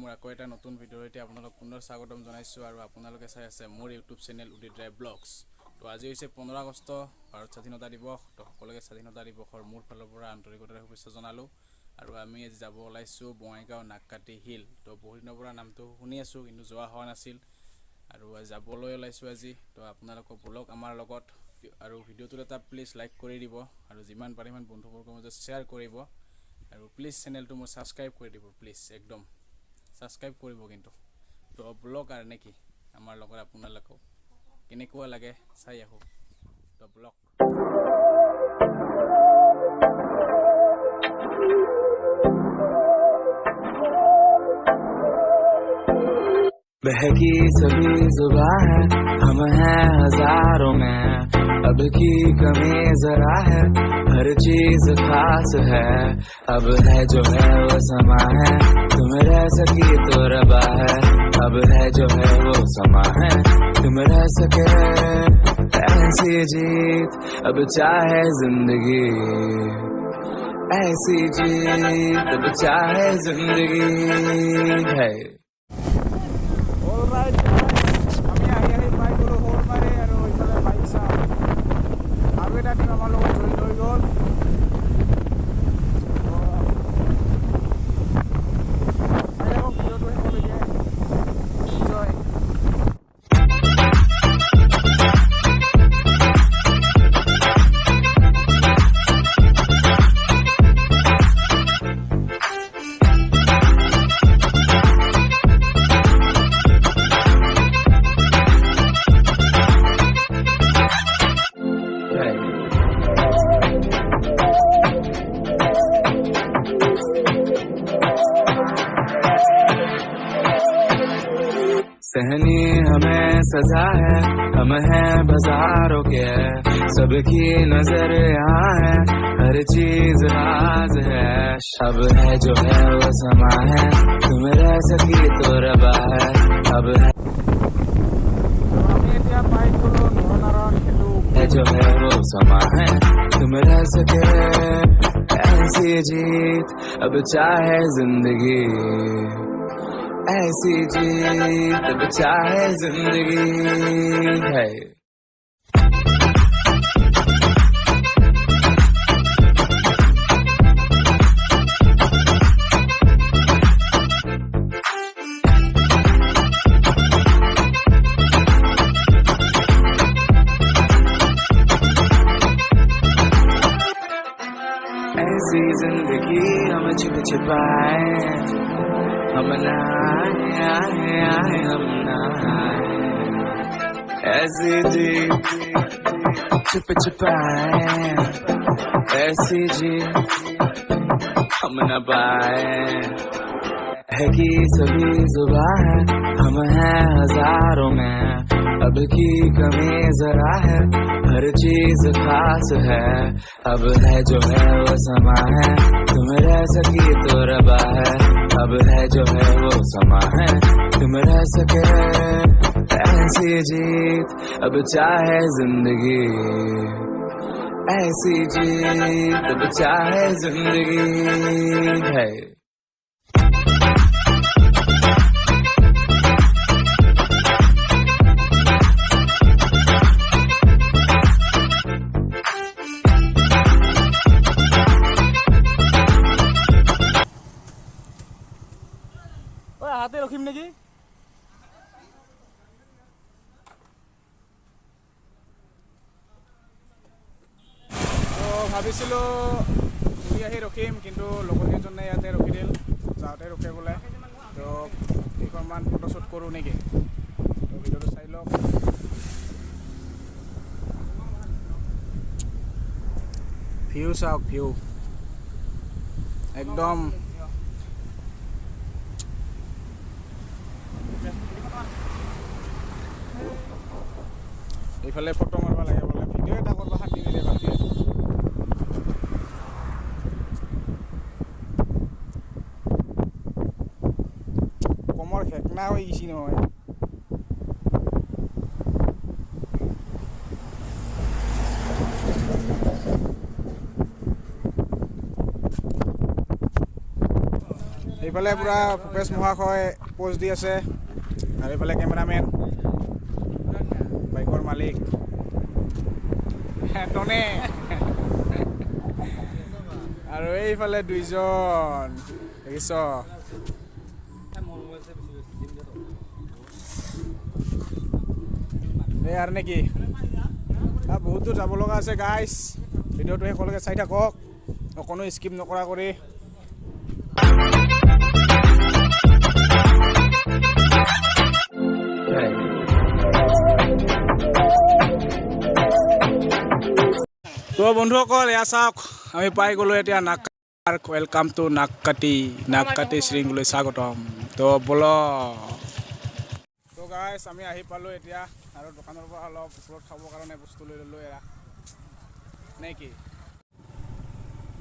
মোৰ আকৌ এটা নতুন ভিডিঅ'ৰ সৈতে আপোনালোক পুনৰ স্বাগতম জনাইছোঁ আৰু আপোনালোকে চাই আছে মোৰ ইউটিউব চেনেল উদিত ৰায় ব্লগছ। তো আজি হৈছে 15 আগষ্ট ভাৰত স্বাধীনতা দিৱস। তো সকলোকে স্বাধীনতা দিৱসৰ মোৰ ফালৰ পৰা আন্তৰিকতাৰে শুভেচ্ছা জনালোঁ। আৰু আমি আজি যাব ওলাইছোঁ বঙাইগাঁও নাগকাটি হিল। তো বহুত দিনৰ পৰা নামটো শুনি আছোঁ কিন্তু যোৱা হোৱা নাছিল আৰু যাবলৈ ওলাইছোঁ আজি। তো আপোনালোকক ব্লগ আমাৰ লগত আৰু ভিডিঅ'টোত এটা প্লিজ লাইক কৰি দিব আৰু যিমান পাৰে সিমান বন্ধুবৰ্গৰ মাজত শ্বেয়াৰ কৰিব আৰু প্লিজ চেনেলটো মোৰ ছাবস্ক্ৰাইব কৰি দিব প্লিজ একদম ছাবস্ক্ৰাইব কৰিব কিন্তু। তো ব্লগ আৰু নেকি আমাৰ লগত আপোনালোকক কেনেকুৱা লাগে চাই আহোঁ তো ব্লগ। बहकी सभी जुबां है, हम हैं हजारों में, अब की कमी जरा है, हर चीज खास है, अब है जो है वो समा है, तुम रह सकी तो रबा है, अब है जो है वो समा है, तुम रह सके ऐसी जीत, अब चाहे जिंदगी ऐसी जीत, अब चाहे जिंदगी है। सहनी हमें सजा है, हम हैं बाजारों के, सबकी नजर यहाँ है, हर चीज राज है, अब है जो है वो समा है, तुम रह सकी तो रबा है, अब है जो है वो समा है, तुम रह सके ऐसी जीत, अब चाहे जिंदगी ऐसी जीत, अब चाहे जिंदगी है। ऐसी जिंदगी हम छिप छिपाए, हम आए हम आए, ऐसी जी छिप छिपाए, ऐसी जी हम न पाए, है कि सभी जुबां है, हम हैं हजारों में, अब की कमी जरा है, हर चीज खास है, अब है जो है वो समा है, तुम रह सकी तो रबा है, अब है जो है वो समा है, तुम रह सके ऐसी जीत, अब चाहे जिंदगी ऐसी जीत, अब चाहे जिंदगी है। হাতে ৰখিম নেকি? তো ভাবিছিলোঁ ঘূৰি আহি ৰখিম কিন্তু লগৰ কেইজনে ইয়াতে ৰখি দিল, যাওঁতে ৰখে বোলে। তো কেইখনমান ফটোশ্বুট কৰোঁ নেকি? তো ভিডিঅ'টো চাই লওক। ভিউ চাওক, ভিউ একদম এইফালে ফটো মাৰিব লাগে বোলে, ভিডিঅ' এটা কৰিব শান্তি নিদিয়ে বাকী। কমৰ খেকনা হৈ গৈছি নহয়। এইফালে পূৰা ভূপেশ মহাশয় পোষ্ট দি আছে আৰু এইফালে কেমেৰামেন বাইকৰ মালিক টনে আৰু এইফালে দুইজন দেখিছ এই আৰু নেকি বহুত দূৰ যাব লগা আছে গাইজ ভিডিঅ'টো শেষলৈকে চাই থাকক অকণো স্কিপ নকৰা কৰি তো বন্ধুসকল এয়া চাওক আমি পাই গ'লোঁ এতিয়া নাক ৱেলকাম টু নাককাটি শৃংগলৈ স্বাগতম তো বল তো গাইজ আমি আহি পালোঁ এতিয়া আৰু দোকানৰ পৰা অলপ ওপৰত খাবৰ কাৰণে বস্তু লৈ ল'লোঁ এৰা নে কি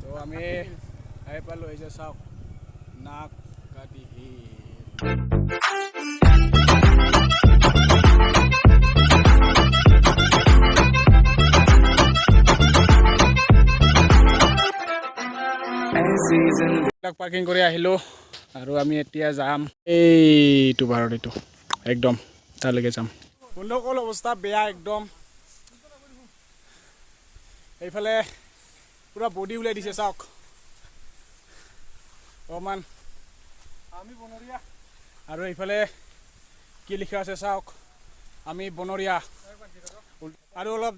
তো আমি আহি পালোঁ এই যে চাওক নাককাটি পাৰ্কিং কৰি আহিলোঁ আৰু আমি এতিয়া যাম এইটো বাৰত এইটো একদম তালৈকে যাম বন্ধুসকল অৱস্থা বেয়া একদম এইফালে পুৰা বডি ওলাই দিছে চাওক অকণমান আমি বনৰীয়া আৰু এইফালে কি লিখা আছে চাওক আমি বনৰীয়া আৰু অলপ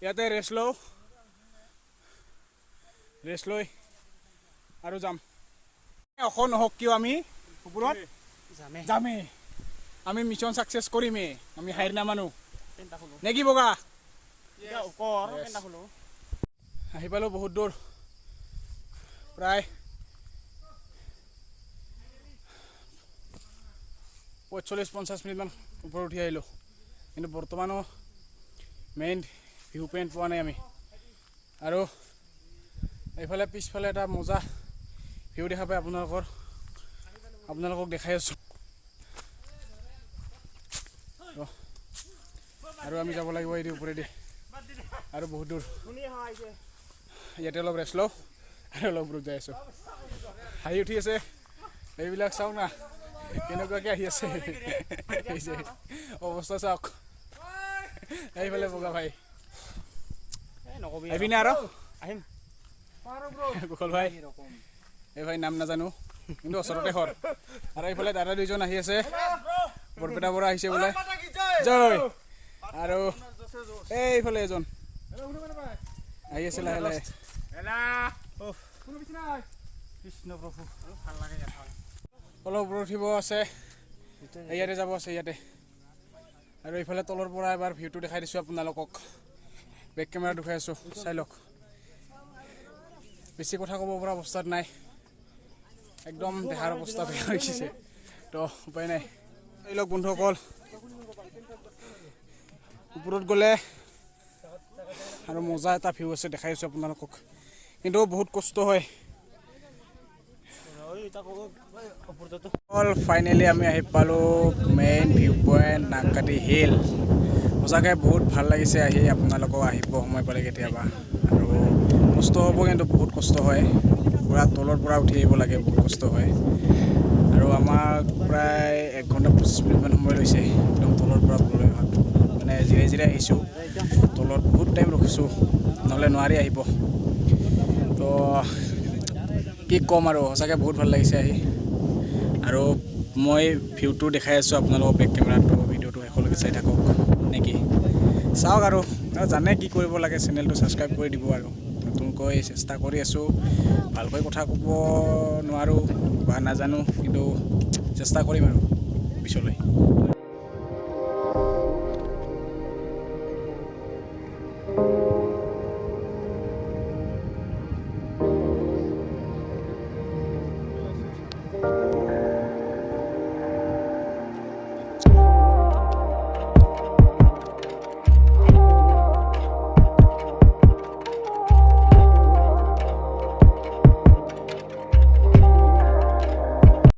ইয়াতে ৰেষ্ট লৈ আৰু যাম অখন নহওক কিয় আমি ওপৰত যামেই আমি মিছন ছাকচেছ কৰিমেই আমি হাইৰ নামানো নে কি বগা আহি পালোঁ বহুত দূৰ প্ৰায় 45-50 মিনিটমান ওপৰত উঠি আহিলোঁ কিন্তু বৰ্তমানো মেইন ভিউ পইণ্ট পোৱা নাই আমি আৰু এইফালে পিছফালে এটা মজা ভিউ দেখা পাই আপোনালোকক দেখাই আছোঁ আৰু আমি যাব লাগিব এইটো ওপৰেদি আৰু বহুত দূৰ ইয়াতে অলপ ৰেষ্ট লওঁ আৰু অলপ ওপৰত যাই আছোঁ হাঁহি উঠি আছে এইবিলাক চাওক না কেনেকুৱাকৈ আহি আছে অৱস্থা চাওক এইফালে বগা ভাই আহিবিনে আৰু আহিম গোখল ভাই এই ভাই নাম নাজানো কিন্তু ওচৰতে ঘৰ আৰু এইফালে দাদা দুইজন আহি আছে বৰপেটাৰ পৰা আহিছে বোলে জয় আৰু এইফালে এজন আহি আছে লাহে লাহে অলপ ওপৰত উঠিব আছে ইয়াতে যাব আছে ইয়াতে আৰু এইফালে তলৰ পৰা এবাৰ ভিউটো দেখাই দিছোঁ আপোনালোকক বেক কেমেৰা দেখাই আছোঁ চাই লওক বেছি কথা ক'ব পৰা অৱস্থাত নাই একদম দেহাৰ অৱস্থা বেয়া হৈ গৈছে তো উপায় নাই এই লওক বন্ধুসকল ওপৰত গ'লে আৰু মজা এটা ভিউ আছে দেখাই আছোঁ আপোনালোকক কিন্তু বহুত কষ্ট হয় ফাইনেলি আমি আহি পালোঁ main view point Nakkati hill সঁচাকৈ বহুত ভাল লাগিছে আহি আপোনালোকক আহিব সময় পালে কেতিয়াবা আৰু কষ্ট হ'ব কিন্তু বহুত কষ্ট হয় পূৰা তলৰ পৰা উঠি আহিব লাগে বহুত কষ্ট হয় আৰু আমাক প্ৰায় 1 ঘণ্টা 25 মিনিটমান সময় লৈছে একদম তলৰ পৰা ওপৰলৈ অহাত মানে জিৰাই আহিছোঁ তলত বহুত টাইম ৰখিছোঁ নহ'লে নোৱাৰি আহিব তো কি ক'ম আৰু সঁচাকৈ বহুত ভাল লাগিছে আহি আৰু মই ভিউটো দেখাই আছোঁ আপোনালোকক বেক কেমেৰাটো ভিডিঅ'টো শেষলৈকে চাই থাকক নেকি চাওক আৰু জানে কি কৰিব লাগে চেনেলটো ছাবস্ক্ৰাইব কৰি দিব আৰু নতুনকৈ চেষ্টা কৰি আছোঁ ভালকৈ কথা ক'ব নোৱাৰোঁ বা নাজানো কিন্তু চেষ্টা কৰিম আৰু পিছলৈ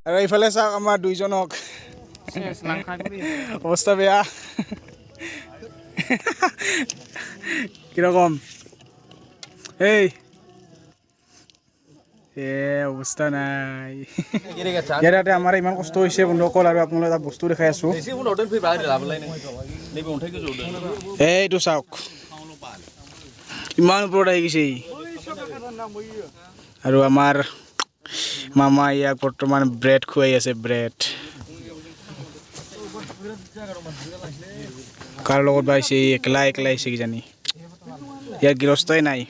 আৰু এইফালে চাওক আমাৰ দুইজনক অৱস্থা বেয়া কিৰকম এই অৱস্থা নাই ইয়াতে আমাৰ ইমান কষ্ট হৈছে বন্ধুসকল আৰু আপোনালোকে এটা বস্তু দেখাই আছোঁ এইটো চাওক ইমান ওপৰত আহি গৈছে আৰু আমাৰ মামা ইয়াক বৰ্তমান ব্ৰেড খুৱাই আছে ব্ৰেড কাৰ লগত বা আহিছে একলা আহিছে কিজানি ইয়াৰ গৃহস্থই নাই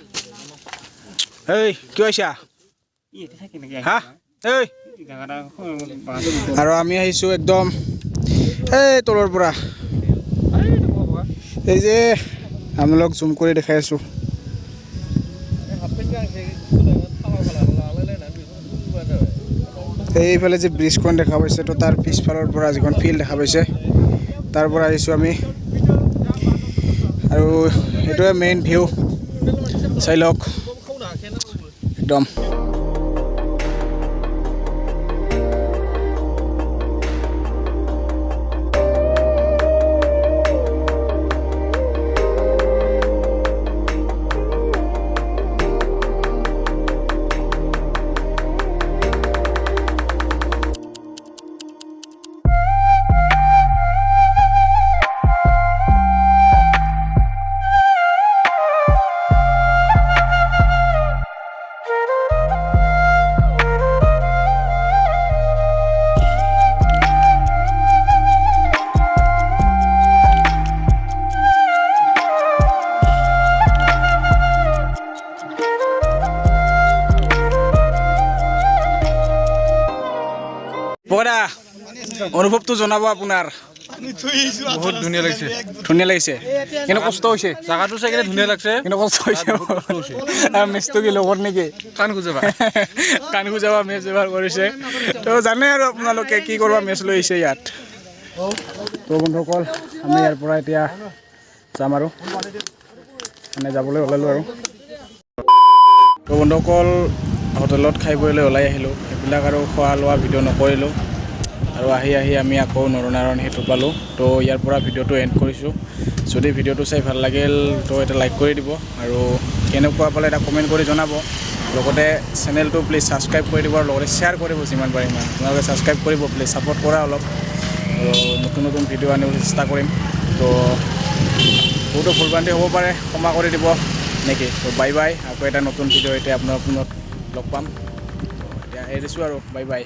এই কিয় আহিছা হা এই আৰু আমি আহিছোঁ একদম এই তলৰ পৰা এই যে আপোনালোক জুম কৰি দেখাই আছোঁ এইফালে যে ব্ৰিজখন দেখা পাইছে তো তাৰ পিছফালৰ পৰা যিখন ফিল্ড দেখা পাইছে তাৰ পৰা আহিছোঁ আমি আৰু এইটোৱে মেইন ভিউ চাই লওক একদম পগৰা অনুভৱটো জনাব আপোনাৰ বহুত ধুনীয়া লাগিছে ধুনীয়া লাগিছে কিন্তু কষ্ট হৈছে জাগাটো চাই কিনে ধুনীয়া লাগছে কিন্তু কষ্ট হৈছে আৰু মেচটো কি লগত নেকি কাণ খুজাবা কাণ খুজাবা মেচ ব্যৱহাৰ কৰিছে তো জানে আৰু আপোনালোকে কি কৰিব মেচ লৈ আহিছে ইয়াত তো বন্ধুসকল আমি ইয়াৰ পৰা এতিয়া যাম আৰু মানে যাবলৈ ওলালোঁ আৰু তো বন্ধুসকল হোটেলত খাই বৈ ওলাই আহিলোঁ এইবিলাক আৰু খোৱা লোৱা ভিডিঅ' নকৰিলোঁ আৰু আহি আমি আকৌ নৰনাৰায়ণ সেতু পালোঁ তো ইয়াৰ পৰা ভিডিঅ'টো এণ্ড কৰিছোঁ যদি ভিডিঅ'টো চাই ভাল লাগিল তো এটা লাইক কৰি দিব আৰু কেনেকুৱা পালে এটা কমেণ্ট কৰি জনাব লগতে চেনেলটো প্লিজ ছাবস্ক্ৰাইব কৰি দিব আৰু লগতে শ্বেয়াৰ কৰিব যিমান পাৰে সিমান আপোনালোকে ছাবস্ক্ৰাইব কৰিব প্লিজ ছাপোৰ্ট কৰা অলপ আৰু নতুন ভিডিঅ' আনিবলৈ চেষ্টা কৰিম তো বহুতো ভুলভ্ৰান্তি হ'ব পাৰে ক্ষমা কৰি দিব নেকি তো বাই বাই আকৌ এটা নতুন ভিডিঅ' এতিয়া আপোনাৰ ফোনত লগ পাম এতিয়া এৰিছোঁ আৰু বাই বাই